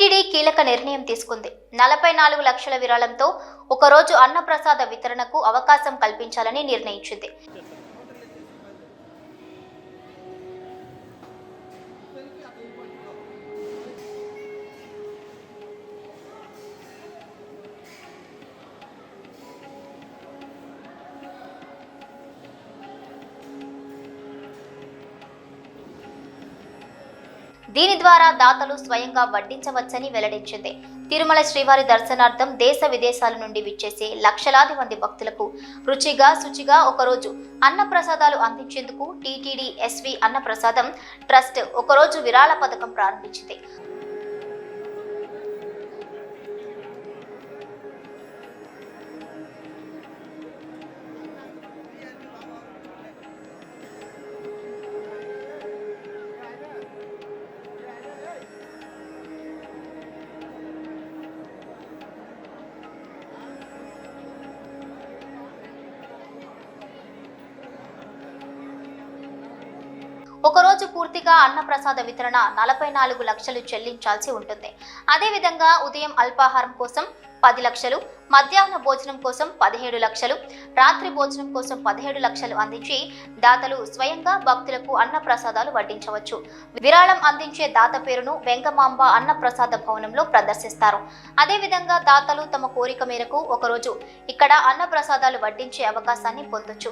TTD కీలక నిర్ణయం తీసుకుంది. 44 లక్షల విరాళంతో ఒకరోజు అన్నప్రసాద వితరణకు అవకాశం కల్పించాలని నిర్ణయించింది. దీని ద్వారా దాతలు స్వయంగా వడ్డించవచ్చని వెల్లడించింది. తిరుమల శ్రీవారి దర్శనార్థం దేశ విదేశాల నుండి విచ్చేసే లక్షలాది మంది భక్తులకు రుచిగా శుచిగా ఒకరోజు అన్నప్రసాదాలు అందించేందుకు టీటీడీ ఎస్వి అన్నప్రసాదం ట్రస్ట్ ఒకరోజు విరాళ పథకం ప్రారంభించింది. ఒకరోజు పూర్తిగా అన్నప్రసాద వితరణ 44 లక్షలు చెల్లించాల్సి ఉంటుంది. అదేవిధంగా ఉదయం అల్పాహారం కోసం 10 లక్షలు, మధ్యాహ్న భోజనం కోసం 17 లక్షలు, రాత్రి భోజనం కోసం 17 లక్షలు అందించి దాతలు స్వయంగా భక్తులకు అన్నప్రసాదాలు వడ్డించవచ్చు. విరాళం అందించే దాత పేరును వెంగమాంబ అన్నప్రసాద భవనంలో ప్రదర్శిస్తారు. అదేవిధంగా దాతలు తమ కోరిక మేరకు ఒకరోజు ఇక్కడ అన్నప్రసాదాలు వడ్డించే అవకాశాన్ని పొందొచ్చు.